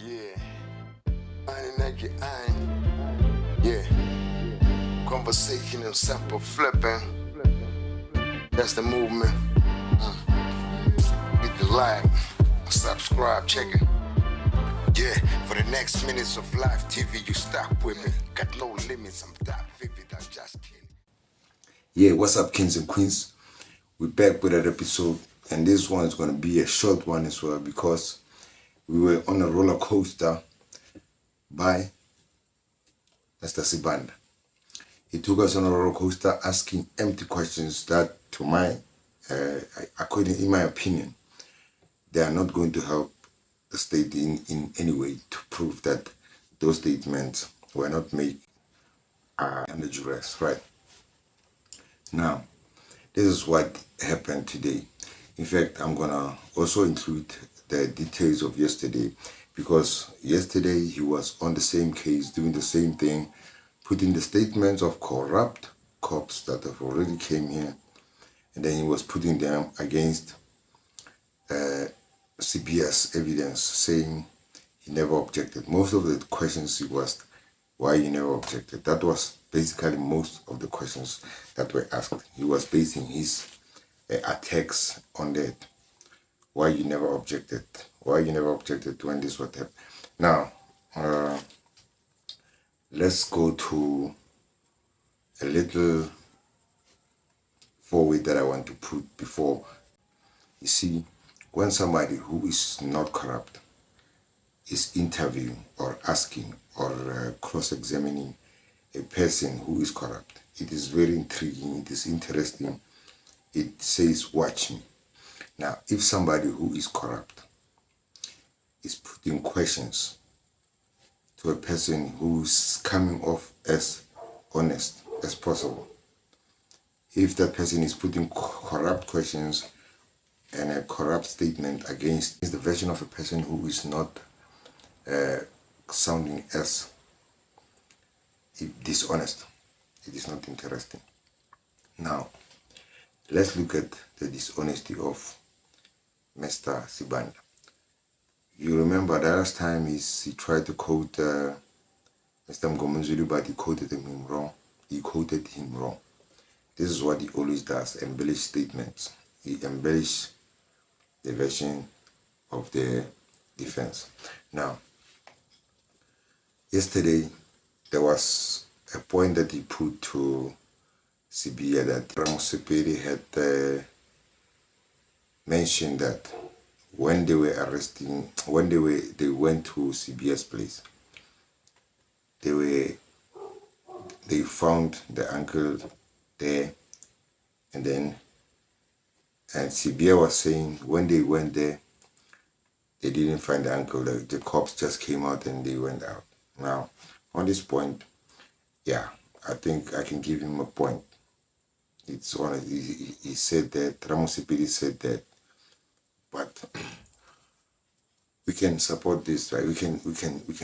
Yeah. Yeah. Conversation and simple flipping. That's the movement. Hit the like, subscribe, check it. Yeah, for the next minutes of live TV, you stop with me. Got no limits, I'm that vivid, I'm just kidding. Yeah, what's up, kings and queens? We're back with an episode, and this one is going to be a short one as well because we were on a roller coaster by Mr. Sibanda. He took us on a roller coaster asking empty questions that, according in my opinion, they are not going to help the state in any way to prove that those statements were not made under duress, right? Now, this is what happened today. In fact, I'm gonna also include the details of yesterday because yesterday he was on the same case, doing the same thing, putting the statements of corrupt cops that have already came here, and then he was putting them against CBS evidence, saying he never objected. Most of the questions he was, why you never objected? That was basically most of the questions that were asked. He was basing his attacks on that. Why you never objected? Why you never objected when this what happened? Now, let's go to a little forward that I want to put before. You see, when somebody who is not corrupt is interviewing or asking or cross-examining a person who is corrupt, it is very intriguing, it is interesting. It says, watch me. Now, if somebody who is corrupt is putting questions to a person who's coming off as honest as possible, if that person is putting corrupt questions and a corrupt statement against the version of a person who is not sounding as dishonest, it is not interesting. Now, let's look at the dishonesty of Mr. Sibanda. You remember the last time he tried to quote Mr. Mngomenzulu, but he quoted him wrong. This is what he always does, embellish statements. He embellishes the version of the defense. Now, yesterday, there was a point that he put to CBA that Ramosepele had mentioned that when they were arresting, when they went to CBS place, they found the uncle there, and CBA was saying when they went there, they didn't find the uncle. The cops just came out and they went out. Now, on this point, yeah, I think I can give him a point. It's honest. He said that, Ramosepele said that, but we can support this, right? We can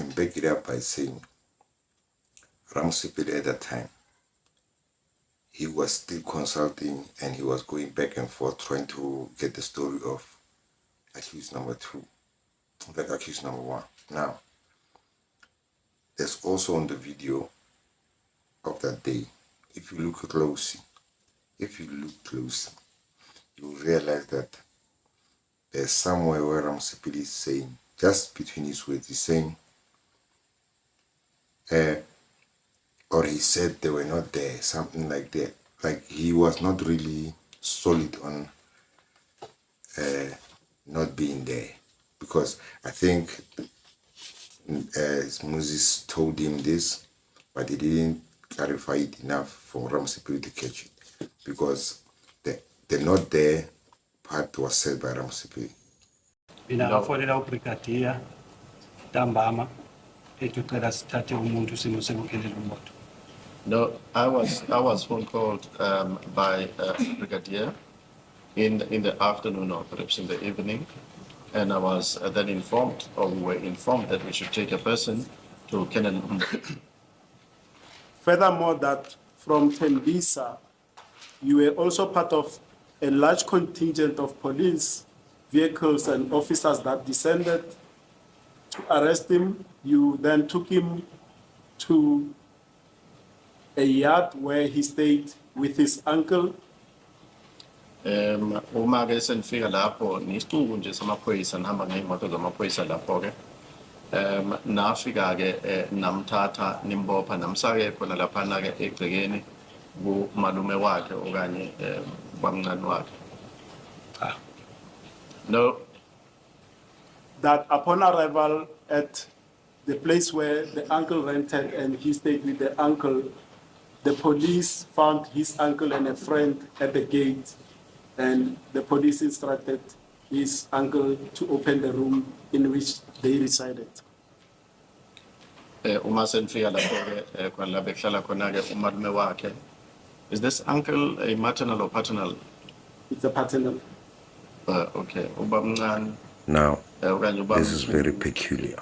back it up by saying Ramosepele at that time, he was still consulting and he was going back and forth trying to get the story of accused number 2, that accused number 1. Now, there's also on the video of that day, if you look closely, you will realize that there's somewhere where Ramosepele is saying, just between his words, he's saying, or he said they were not there, something like that. Like he was not really solid on not being there. Because I think Moses told him this, but he didn't clarify it enough for Ramosepele to catch it. Because the not there part was said by Ramosepele. Ngafonela ubrigadier ntambama ecela sithathe umuntu simo semukhelela umoto. No, I was phone called by brigadier in the afternoon or perhaps in the evening, and I was then informed, or we were informed, that we should take a person to Kenel. Furthermore, that from Tembisa, you were also part of a large contingent of police vehicles and officers that descended to arrest him. You then took him to a yard where he stayed with his uncle. Uma ke senifika lapho nisicuku nje samaphoyisa nihamba ngey'moto zamaphoyisa lapho ke nafika ke namthatha nimbopha namsake khona laphana ke egcekeni kumalume wakhe okanye bamncane wakhe. No. That upon arrival at the place where the uncle rented and he stayed with the uncle, the police found his uncle and a friend at the gate, and the police instructed his uncle to open the room in which they resided. Uma senifika lapho ke khona la behlala khona ke umalume wakhe. Is this uncle a maternal or paternal? It's a paternal. Okay. Ubamncane. Now, this is very peculiar.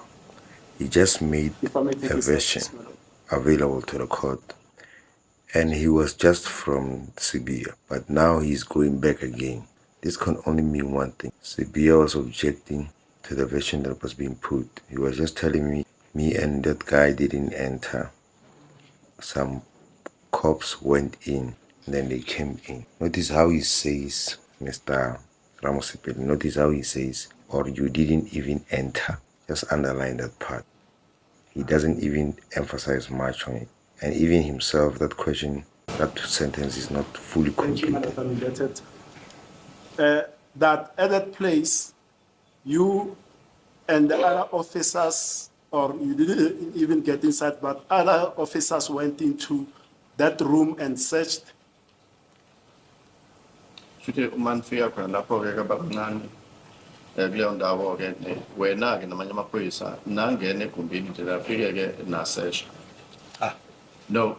He just made a version available to the court, and he was just from Sibia, but now he's going back again. This can only mean one thing. Sibia was objecting to the version that was being put. He was just telling me and that guy didn't enter. Some cops went in, then they came in. Notice how he says, Mr. Ramosepele, notice how he says, or you didn't even enter. Just underline that part. He doesn't even emphasize much on it. And even himself, that question, that sentence is not fully completed. That at that place, you and the other officers, or you didn't even get inside, but other officers went into that room and searched. Futhi uma nifika khona lapho ke kabamncane kuleyo ndawo ke wena ke namanye amaphoyisa nangena egumbini nje lafike ke nasesha. No.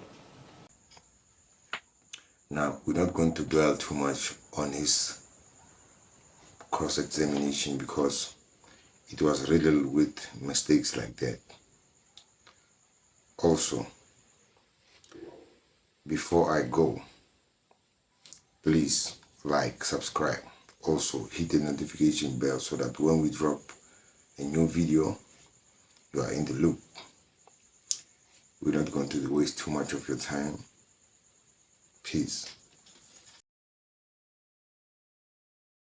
Now, we're not going to dwell too much on his cross-examination because it was riddled with mistakes like that. Also, before I go, please like, subscribe. Also, hit the notification bell so that when we drop a new video, you are in the loop. We're not going to waste too much of your time. Peace.